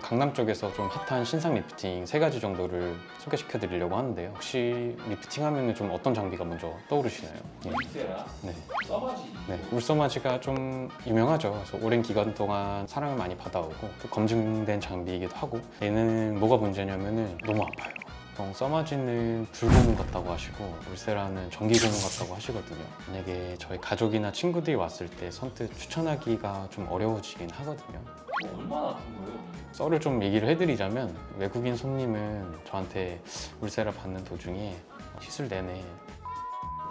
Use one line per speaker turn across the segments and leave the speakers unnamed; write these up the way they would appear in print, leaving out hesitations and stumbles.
강남 쪽에서 좀 핫한 신상 리프팅 3가지 정도를 소개시켜 드리려고 하는데요. 혹시 리프팅 하면 좀 어떤 장비가 먼저 떠오르시나요?
울세라,
네.
써마지.
네, 울서마지가 좀 유명하죠. 그래서 오랜 기간 동안 사랑을 많이 받아오고 또 검증된 장비이기도 하고, 얘는 뭐가 문제냐면은 너무 아파요. 보통 써마지는 불고문 같다고 하시고 울세라는 전기고문 같다고 하시거든요. 만약에 저희 가족이나 친구들이 왔을 때 선뜻 추천하기가 좀 어려워지긴 하거든요.
얼마나 아픈 거예요?
썰을 좀 얘기를 해드리자면, 외국인 손님은 저한테 울세라 받는 도중에 시술 내내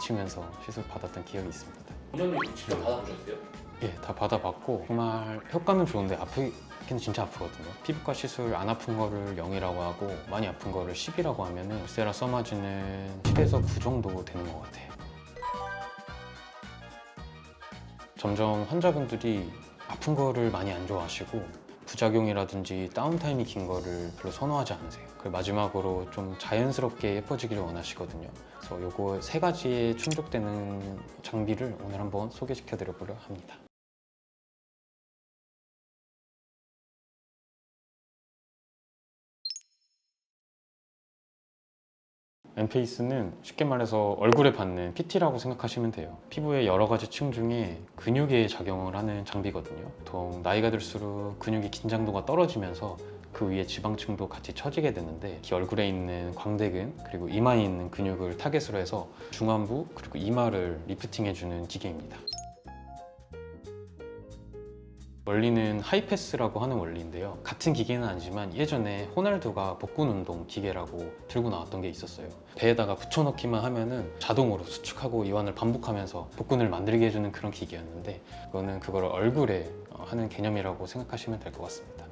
치면서 시술 받았던 기억이 있습니다.
원장님 직접 받아보셨어요?
예, 다 받아봤고 정말 효과는 좋은데 아프긴 진짜 아프거든요. 피부과 시술 안 아픈 거를 0이라고 하고 많이 아픈 거를 10이라고 하면은 울세라 써마지는 10에서 9 정도 되는 것 같아요. 점점 환자분들이 아픈 거를 많이 안 좋아하시고 부작용이라든지 다운타임이 긴 거를 별로 선호하지 않으세요. 그 마지막으로 좀 자연스럽게 예뻐지기를 원하시거든요. 그래서 요거 3가지에 충족되는 장비를 오늘 한번 소개시켜 드려보려 합니다. 엠페이스는 쉽게 말해서 얼굴에 받는 PT라고 생각하시면 돼요. 피부의 여러 가지 층 중에 근육에 작용을 하는 장비거든요. 보통 나이가 들수록 근육의 긴장도가 떨어지면서 그 위에 지방층도 같이 처지게 되는데, 특히 얼굴에 있는 광대근 그리고 이마에 있는 근육을 타겟으로 해서 중안부 그리고 이마를 리프팅해주는 기계입니다. 원리는 하이패스라고 하는 원리인데요. 같은 기계는 아니지만 예전에 호날두가 복근 운동 기계라고 들고 나왔던 게 있었어요. 배에다가 붙여넣기만 하면은 자동으로 수축하고 이완을 반복하면서 복근을 만들게 해주는 그런 기계였는데, 그거는 그걸 얼굴에 하는 개념이라고 생각하시면 될 것 같습니다.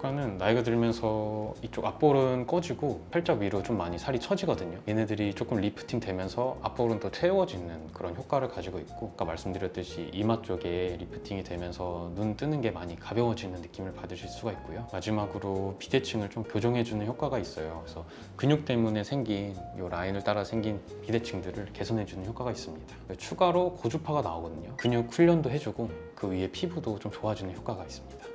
효과는 나이가 들면서 이쪽 앞볼은 꺼지고 살짝 위로 좀 많이 살이 처지거든요. 얘네들이 조금 리프팅 되면서 앞볼은 더 채워지는 그런 효과를 가지고 있고, 아까 말씀드렸듯이 이마 쪽에 리프팅이 되면서 눈 뜨는 게 많이 가벼워지는 느낌을 받으실 수가 있고요. 마지막으로 비대칭을 좀 교정해주는 효과가 있어요. 그래서 근육 때문에 생긴 이 라인을 따라 생긴 비대칭들을 개선해주는 효과가 있습니다. 추가로 고주파가 나오거든요. 근육 훈련도 해주고 그 위에 피부도 좀 좋아지는 효과가 있습니다.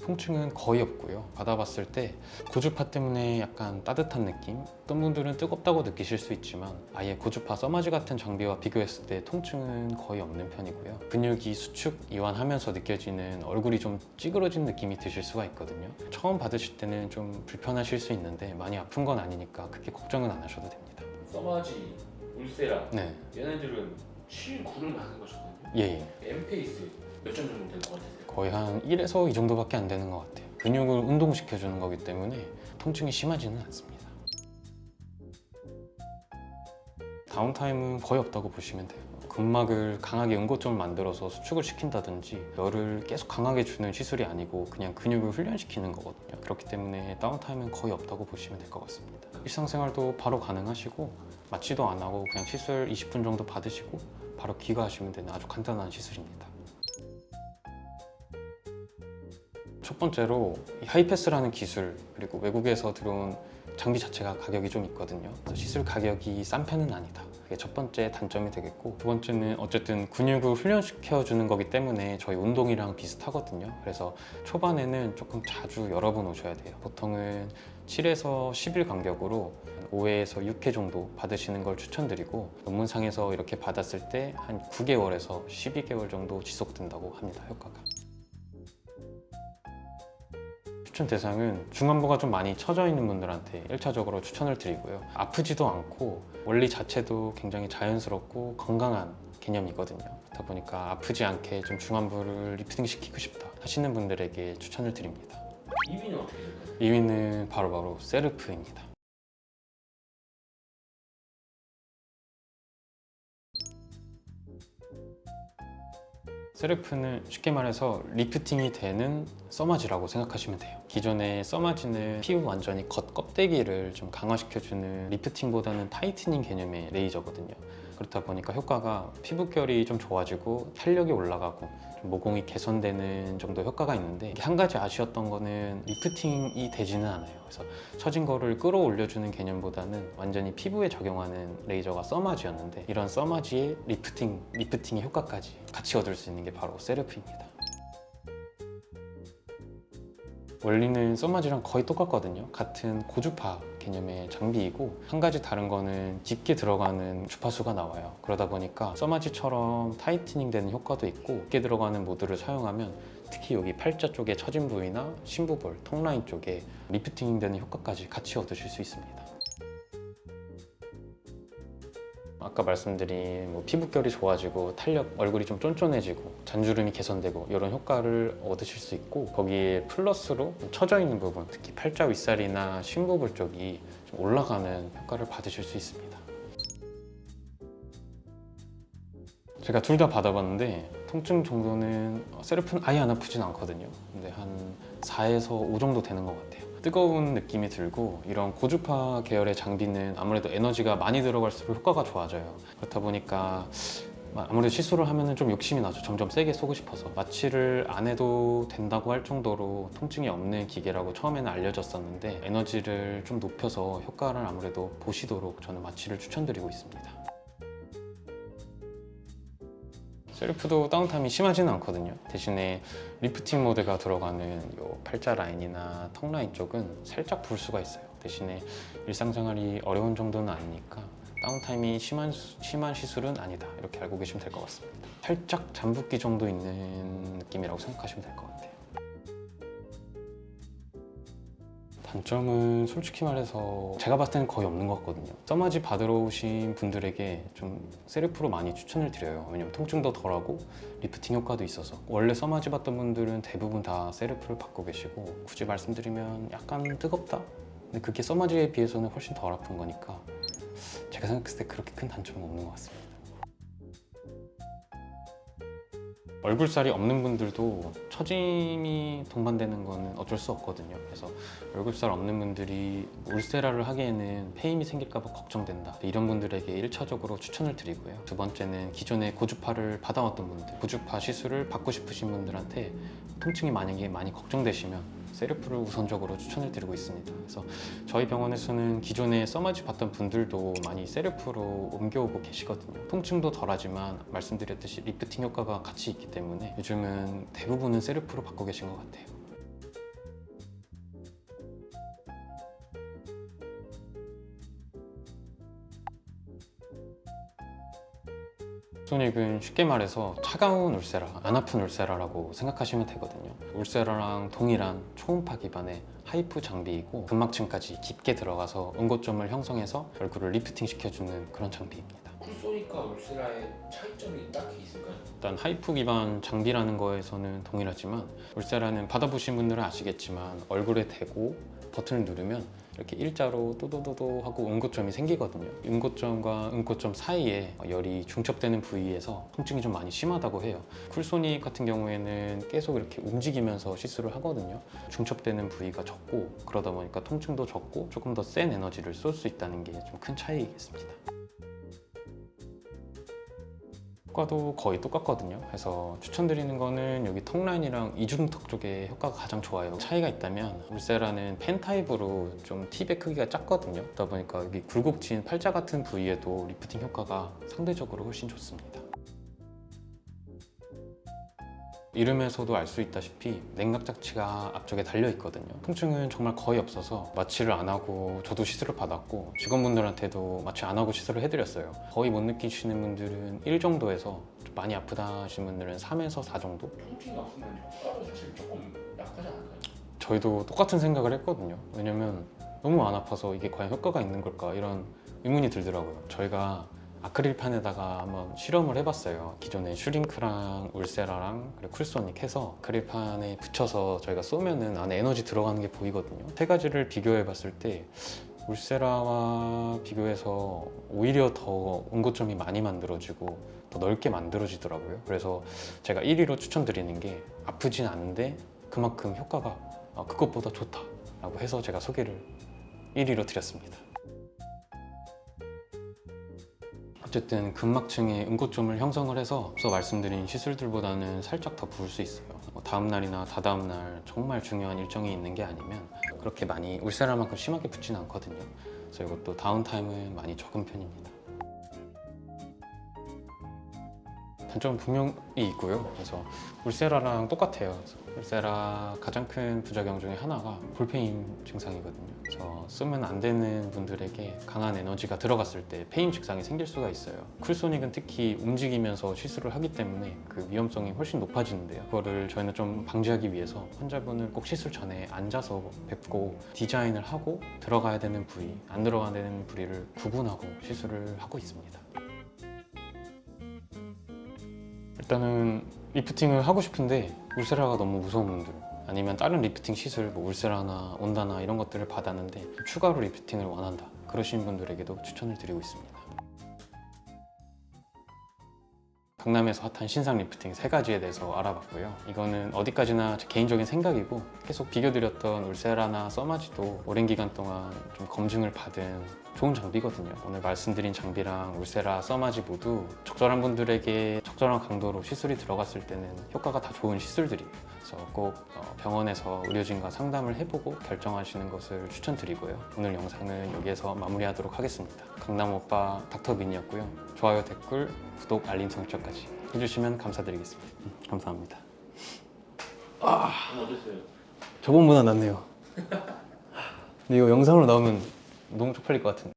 통증은 거의 없고요. 받아봤을 때 고주파 때문에 약간 따뜻한 느낌? 어떤 분들은 뜨겁다고 느끼실 수 있지만 아예 고주파 써마지 같은 장비와 비교했을 때 통증은 거의 없는 편이고요. 근육이 수축, 이완하면서 느껴지는 얼굴이 좀 찌그러진 느낌이 드실 수가 있거든요. 처음 받으실 때는 좀 불편하실 수 있는데 많이 아픈 건 아니니까 크게 걱정은 안 하셔도 됩니다.
써마지, 울세라.
네,
얘네들은 7, 9를 맞는 거잖아요.
예.
엠페이스 몇 점 정도 될 것 같으세요?
거의 한 1에서 2 정도밖에 안 되는 것 같아요. 근육을 운동시켜주는 거기 때문에 통증이 심하지는 않습니다. 다운타임은 거의 없다고 보시면 돼요. 근막을 강하게 응고점을 만들어서 수축을 시킨다든지 열을 계속 강하게 주는 시술이 아니고 그냥 근육을 훈련시키는 거거든요. 그렇기 때문에 다운타임은 거의 없다고 보시면 될 것 같습니다. 일상생활도 바로 가능하시고 마취도 안 하고 그냥 시술 20분 정도 받으시고 바로 귀가하시면 되는 아주 간단한 시술입니다. 첫 번째로 이 하이패스라는 기술, 그리고 외국에서 들어온 장비 자체가 가격이 좀 있거든요. 그래서 시술 가격이 싼 편은 아니다. 그게 첫 번째 단점이 되겠고, 두 번째는 어쨌든 근육을 훈련시켜 주는 거기 때문에 저희 운동이랑 비슷하거든요. 그래서 초반에는 조금 자주 여러 번 오셔야 돼요. 보통은 7에서 10일 간격으로 5회에서 6회 정도 받으시는 걸 추천드리고, 논문상에서 이렇게 받았을 때 한 9개월에서 12개월 정도 지속된다고 합니다, 효과가. 추천 대상은 중안부가 좀 많이 처져 있는 분들한테 1차적으로 추천을 드리고요. 아프지도 않고 원리 자체도 굉장히 자연스럽고 건강한 개념이거든요. 그렇다 보니까 아프지 않게 좀 중안부를 리프팅 시키고 싶다 하시는 분들에게 추천을 드립니다.
2위는 어떻게 될까요?
2위는 바로 세르프입니다. 세르프는 쉽게 말해서 리프팅이 되는 써마지라고 생각하시면 돼요. 기존의 써마지는 피부 완전히 겉껍데기를 좀 강화시켜주는 리프팅보다는 타이트닝 개념의 레이저거든요. 그렇다 보니까 효과가 피부결이 좀 좋아지고 탄력이 올라가고 좀 모공이 개선되는 정도 효과가 있는데, 이게 한 가지 아쉬웠던 거는 리프팅이 되지는 않아요. 그래서 처진 거를 끌어올려주는 개념보다는 완전히 피부에 적용하는 레이저가 써마지였는데, 이런 써마지의 리프팅의 효과까지 같이 얻을 수 있는 게 바로 세르프입니다. 원리는 써마지랑 거의 똑같거든요. 같은 고주파 개념의 장비이고, 한 가지 다른 거는 깊게 들어가는 주파수가 나와요. 그러다 보니까 써마지처럼 타이트닝 되는 효과도 있고, 깊게 들어가는 모드를 사용하면 특히 여기 팔자 쪽에 처진 부위나 심부볼, 턱라인 쪽에 리프팅 되는 효과까지 같이 얻으실 수 있습니다. 아까 말씀드린 피부결이 좋아지고 탄력, 얼굴이 좀 쫀쫀해지고 잔주름이 개선되고 이런 효과를 얻으실 수 있고, 거기에 플러스로 처져 있는 부분, 특히 팔자 윗살이나 심부볼 쪽이 좀 올라가는 효과를 받으실 수 있습니다. 제가 둘 다 받아봤는데 통증 정도는 세르프는 아예 안 아프진 않거든요. 근데 한 4에서 5 정도 되는 것 같아요. 뜨거운 느낌이 들고, 이런 고주파 계열의 장비는 아무래도 에너지가 많이 들어갈수록 효과가 좋아져요. 그렇다 보니까 아무래도 시술을 하면 좀 욕심이 나죠. 점점 세게 쏘고 싶어서. 마취를 안 해도 된다고 할 정도로 통증이 없는 기계라고 처음에는 알려졌었는데, 에너지를 좀 높여서 효과를 아무래도 보시도록 저는 마취를 추천드리고 있습니다. 세르프도 다운타임이 심하지는 않거든요. 대신에 리프팅 모드가 들어가는 요 팔자 라인이나 턱 라인 쪽은 살짝 부을 수가 있어요. 대신에 일상생활이 어려운 정도는 아니니까 다운타임이 심한 시술은 아니다, 이렇게 알고 계시면 될 것 같습니다. 살짝 잠붓기 정도 있는 느낌이라고 생각하시면 될 것 같아요. 단점은 솔직히 말해서 제가 봤을 때는 거의 없는 것 같거든요. 써마지 받으러 오신 분들에게 좀 세르프로 많이 추천을 드려요. 왜냐면 통증도 덜하고 리프팅 효과도 있어서. 원래 써마지 받던 분들은 대부분 다 세르프를 받고 계시고, 굳이 말씀드리면 약간 뜨겁다? 근데 그게 써마지에 비해서는 훨씬 덜 아픈 거니까 제가 생각했을 때 그렇게 큰 단점은 없는 것 같습니다. 얼굴살이 없는 분들도 처짐이 동반되는 거는 어쩔 수 없거든요. 그래서 얼굴살 없는 분들이 울세라를 하기에는 폐임이 생길까 봐 걱정된다, 이런 분들에게 1차적으로 추천을 드리고요. 두 번째는 기존에 고주파를 받아왔던 분들, 고주파 시술을 받고 싶으신 분들한테 통증이 만약에 많이 걱정되시면 세르프를 우선적으로 추천을 드리고 있습니다. 그래서 저희 병원에서는 기존에 써마지 받던 분들도 많이 세르프로 옮겨오고 계시거든요. 통증도 덜하지만 말씀드렸듯이 리프팅 효과가 같이 있기 때문에 요즘은 대부분은 세르프로 받고 계신 것 같아요. 손익은 쉽게 말해서 차가운 울세라, 안 아픈 울세라라고 생각하시면 되거든요. 울세라랑 동일한 초음파 기반의 하이프 장비이고, 근막층까지 깊게 들어가서 응고점을 형성해서 얼굴을 리프팅 시켜주는 그런 장비입니다.
쿨소니까 울세라의 차이점이 딱히 있을까요?
일단 하이프 기반 장비라는 거에서는 동일하지만, 울세라는 받아보신 분들은 아시겠지만 얼굴에 대고 버튼을 누르면 이렇게 일자로 또도도도 하고 응고점이 생기거든요. 응고점과 응고점 사이에 열이 중첩되는 부위에서 통증이 좀 많이 심하다고 해요. 쿨소닉 같은 경우에는 계속 이렇게 움직이면서 시술을 하거든요. 중첩되는 부위가 적고, 그러다 보니까 통증도 적고 조금 더 센 에너지를 쏠 수 있다는 게 좀 큰 차이겠습니다. 효과도 거의 똑같거든요. 그래서 추천드리는 거는 여기 턱 라인이랑 이중턱 쪽에 효과가 가장 좋아요. 차이가 있다면 울세라는 펜 타입으로 좀 팁의 크기가 작거든요. 그러다 보니까 여기 굴곡진 팔자 같은 부위에도 리프팅 효과가 상대적으로 훨씬 좋습니다. 이름에서도 알 수 있다시피 냉각 장치가 앞쪽에 달려 있거든요. 통증은 정말 거의 없어서 마취를 안 하고 저도 시술을 받았고, 직원분들한테도 마취 안 하고 시술을 해드렸어요. 거의 못 느끼시는 분들은 1 정도에서 좀 많이 아프다 하시는 분들은 3에서 4 정도?
통증이 없으면 효과는 사실 조금 약하지 않을까요?
저희도 똑같은 생각을 했거든요. 왜냐면 너무 안 아파서 이게 과연 효과가 있는 걸까, 이런 의문이 들더라고요. 저희가 아크릴판에다가 한번 실험을 해봤어요. 기존에 슈링크랑 울세라랑 그리고 쿨소닉 해서 아크릴판에 붙여서 저희가 쏘면은 안에 에너지 들어가는 게 보이거든요. 세 가지를 비교해 봤을 때 울세라와 비교해서 오히려 더 응고점이 많이 만들어지고 더 넓게 만들어지더라고요. 그래서 제가 1위로 추천드리는 게 아프진 않은데 그만큼 효과가 그것보다 좋다라고 해서 제가 소개를 1위로 드렸습니다. 어쨌든 근막층에 응고점을 형성을 해서 앞서 말씀드린 시술들보다는 살짝 더 부을 수 있어요. 다음 날이나 다다음 날 정말 중요한 일정이 있는 게 아니면 그렇게 많이 울세라만큼 심하게 붓지는 않거든요. 그래서 이것도 다운타임은 많이 적은 편입니다. 단점은 분명히 있고요. 그래서 울세라랑 똑같아요. 그래서 울세라 가장 큰 부작용 중에 하나가 볼페인 증상이거든요. 그래서 쓰면 안 되는 분들에게 강한 에너지가 들어갔을 때 페인 증상이 생길 수가 있어요. 쿨소닉은 특히 움직이면서 시술을 하기 때문에 그 위험성이 훨씬 높아지는데요. 그거를 저희는 좀 방지하기 위해서 환자분은 꼭 시술 전에 앉아서 뵙고 디자인을 하고 들어가야 되는 부위, 안 들어가야 되는 부위를 구분하고 시술을 하고 있습니다. 일단은 리프팅을 하고 싶은데 울세라가 너무 무서운 분들, 아니면 다른 리프팅 시술, 뭐 울세라나 온다나 이런 것들을 받았는데 추가로 리프팅을 원한다, 그러신 분들에게도 추천을 드리고 있습니다. 강남에서 핫한 신상 리프팅 3가지에 대해서 알아봤고요. 이거는 어디까지나 제 개인적인 생각이고 계속 비교드렸던 울세라나 써마지도 오랜 기간 동안 좀 검증을 받은 좋은 장비거든요. 오늘 말씀드린 장비랑 울세라, 써마지 모두 적절한 분들에게 적절한 강도로 시술이 들어갔을 때는 효과가 다 좋은 시술들이에요. 그래서 꼭 병원에서 의료진과 상담을 해보고 결정하시는 것을 추천드리고요. 오늘 영상은 여기에서 마무리하도록 하겠습니다. 강남오빠 닥터민이었고요. 좋아요, 댓글, 구독, 알림 설정까지 해주시면 감사드리겠습니다. 감사합니다.
어땠어요?
저번보다 낫네요. 근데 이거 영상으로 나오면 너무 쪽팔릴 것 같은데.